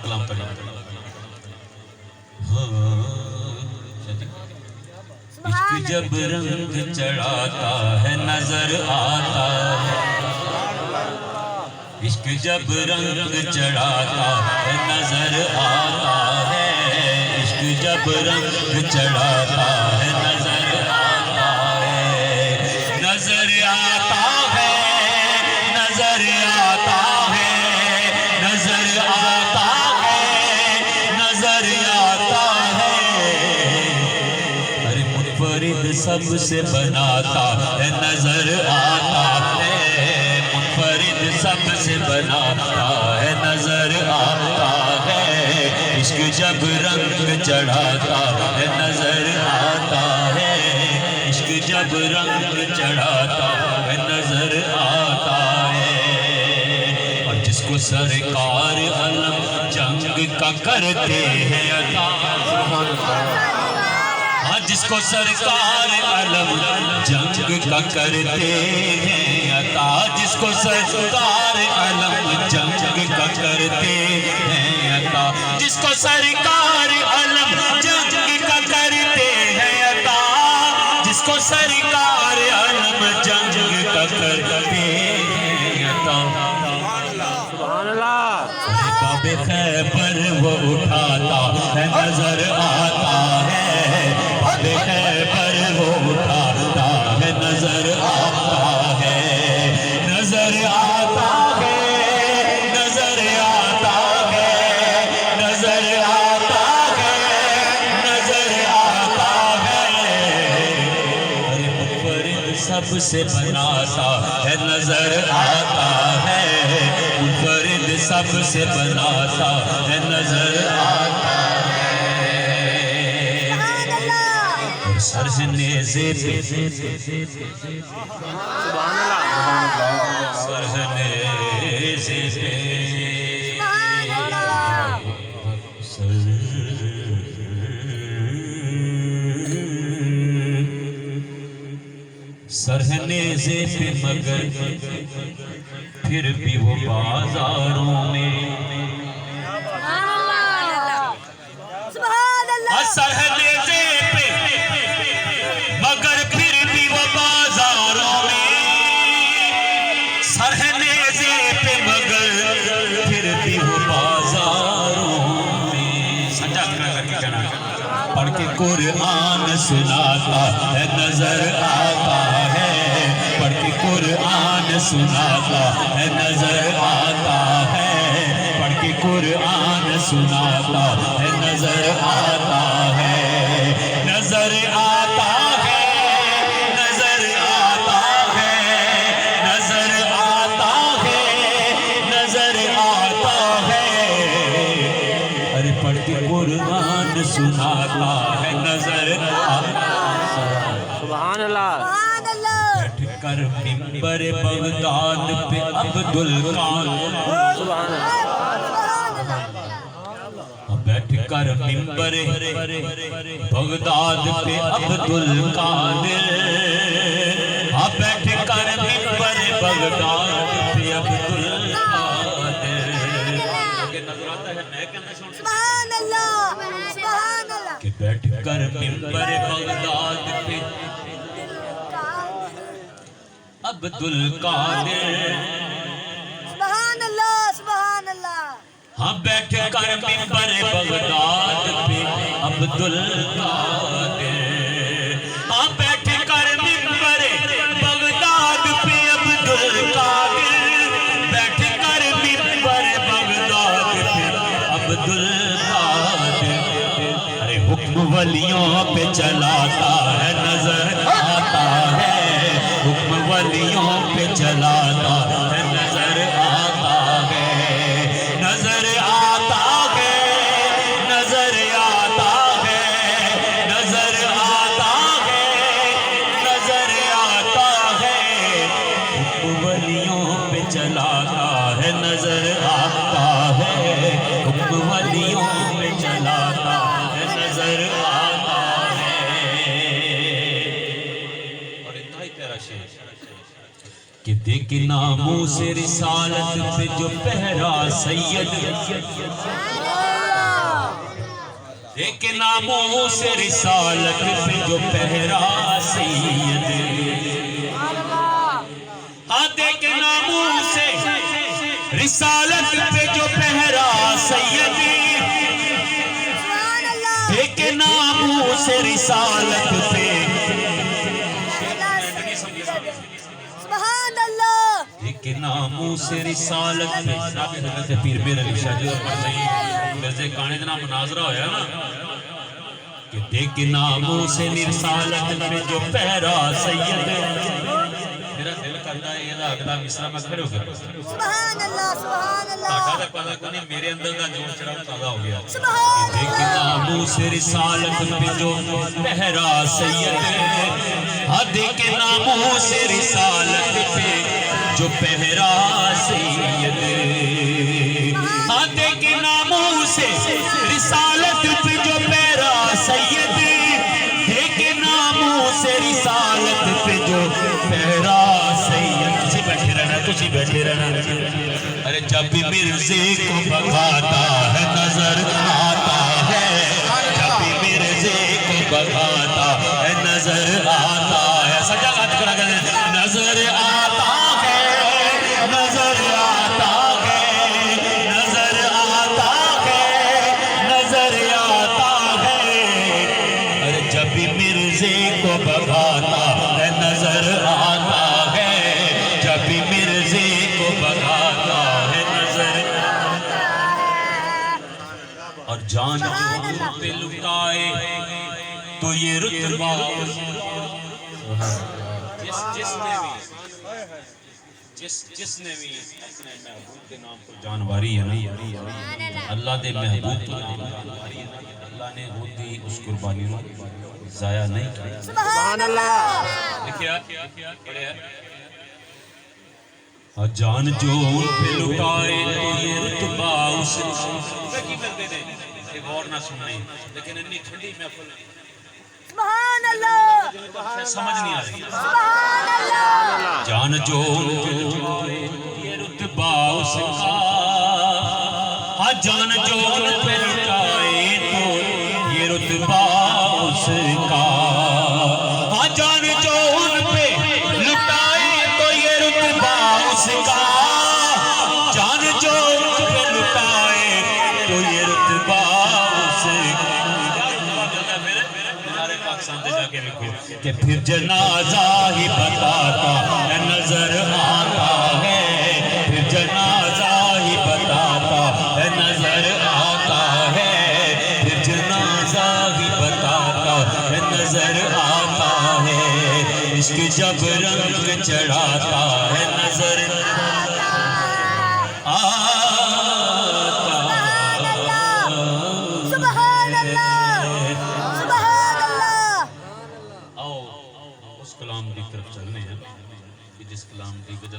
کلام پڑھیں عشق جب رنگ چڑھاتا ہے نظر آتا ہے عشق جب رنگ چڑھاتا ہے نظر آتا ہے عشق جب رنگ چڑھاتا ہے نظر آتا ہے نظر آتا ہے نظر آتا ہے نظر آتا ہے نظر آتا ہے ارے منفرد سب سے بناتا ہے نظر آتا ہے منفرد سب سے بناتا ہے نظر آتا ہے عشق جب رنگ چڑھاتا ہے نظر آتا ہے عشق جب رنگ چڑھاتا ہے نظر آتا ہے اور جس کو سرکار علم جنگ کا کرتے ہیں عطا جس کو سرکار علم جنگ کا کرتے ہیں عطا جس کو سرکار علم جنگ کا کرتے ہیں عطا جس کو سرکار علم جنگ کا کرتے ہیں عطا جس کو سرکار علم جنگ کا کرتے ہیں عطا سبحان اللہ باب خیبر وہ اٹھاتا ہے نظر آتا ہے باب خیبر وہ اٹھاتا ہے نظر آتا ہے نظر آتا ہے نظر آتا ہے نظر آتا ہے نظر آتا ہے ارے منفرد سب سے بناتا ہے نظر آتا ہے منفرد سب سے بناتا ہے نظر آتا ہے اور سر نیزے پہ سبحان اللہ سر نیزے پہ سر نیزے پہ مگر پھر بھی وہ بازاروں میں سر نیزے پہ مگر پھر بھی وہ بازاروں میں سر نیزے پہ مگر پھر بھی وہ بازاروں میں سجا کر کے جنا پڑھ کے قرآن سناتا ہے نظر آتا ہے پڑھ کے قرآن سناتا ہے نظر آتا ہے پڑھ کے قرآن سناتا ہے نظر آتا ہے نظر آتا ہے نظر آتا ہے نظر آتا ہے نظر آتا ہے ارے پڑھ کے قرآن سناتا ہے نظر آتا ہے سبحان اللہ بیٹھ کر منبر بغداد پہ عبدالقادر بیٹھ کر منبر بغداد پہ عبدالقادر بیٹھ کر منبر بغداد پہ عبدالقادر سبحان اللہ سبحان اللہ کہ بیٹھ کر منبر بغداد پہ عبدالقادر سبحان اللہ سبحان اللہ ہاں بیٹھ کر منبر بغداد پہ عبدالقادر ہاں بیٹھ کر منبر بغداد پہ عبدالقادر بیٹھ کر منبر بغداد پہ عبدالقادر ارے حکم ولیوں پہ چلاتا ہے نظر آتا ہے حکم ولیوں پہ چلاتا ہے نظر آتا ہے نظر آتا ہے نظر آتا ہے نظر آتا ہے نظر آتا ہے حکم ولیوں پہ چلاتا ہے نظر آتا ہے حکم ولیوں پہ چلاتا ہے نظر آتا ہے اور انتہائی پیارا شعر کہ دیکھ ناموس رسالت پہ جو پہرا سید دیکھ ناموس رسالت پہ جو پہرا سید، ہاں دیکھ ناموس رسالت پہ جو پہرا سید، سبحان اللہ دیکھ ناموس رسالت پہ، سبحان اللہ دیکھ ناموس رسالت پہ، حضرت پیر میر علی شاہ جو پڑھ رہی مرزے کانے دنا مناظرہ ہویا نا کہ دیکھ ناموس رسالت پہ جو پہرا سید، میرا دل کرتا ہے یہ اگلا مصرع میں کھڑے ہو گیا سبحان اللہ سبحان اللہ آٹھا دا پتا کنی میرے اندر دا جوش چڑھا تازہ ہو گیا سبحان دیکھ ناموس رسالت پہ جو پہرا سید، ہاں دیکھ ناموس رسالت پہ جو پہرا سید، ہاں دیکھ ناموس رسالت پہ جو پہرا سید، دیکھ ناموس رسالت پہ جو پہرا سید، تسی بیٹھے رہنا ارے جب بھی مرزے کو بغاتا ہے نظر آتا ہے، جب بھی مرزے کو بغاتا ہے نظر آتا ہے، سجا گات کرا گئے نظر آتا ہے، نظر آتا ہے، نظر آتا ہے، نظر آتا ہے، ارے جب بھی مرزے کو بغاتا ہے نظر آتا ہے، جب بھی مرزے کو بغاتا ہے نظر آتا ہے، اور جان پہ لٹائے تو یہ رتبہ جس نے بھی اپنے محبوب کے نام پر جانواری ہے نا، اللہ دے محبوب کے نام پر جانواری ہے نا، اللہ نے ہوتی اس قربانی کو ضائع نہیں کیا سبحان اللہ دیکھیا پڑھے ہے جان جو ان پہ لٹائے تو یہ رتبہ اس کی ملتے تھے ایک اور نہ سننے لیکن اتنی ٹھنڈی محفل سبحان اللہ سمجھ نہیں آ رہی سبحان اللہ جان جو ان پہ لٹائے یہ رتبہ اس کا، ہاں جان جو ان پہ لٹائے تو یہ رتبہ اس کا، ہاں جان جو ان پہ لٹائے تو یہ رتبہ اس کا، جان جو ان پہ لٹائے تو یہ رتبہ اس کا، کہ پھر جنازہ ہی بتاتا ہے نظر آتا ہے، پھر جنازہ ہی بتاتا ہے نظر آتا ہے، پھر جنازہ ہی بتاتا ہے نظر آتا ہے، عشق جب رنگ چڑھاتا ہے نظر آتا سبحان اللہ سبحان اللہ آؤ اس کلام کی طرف چلنے ہیں کہ جس کلام کی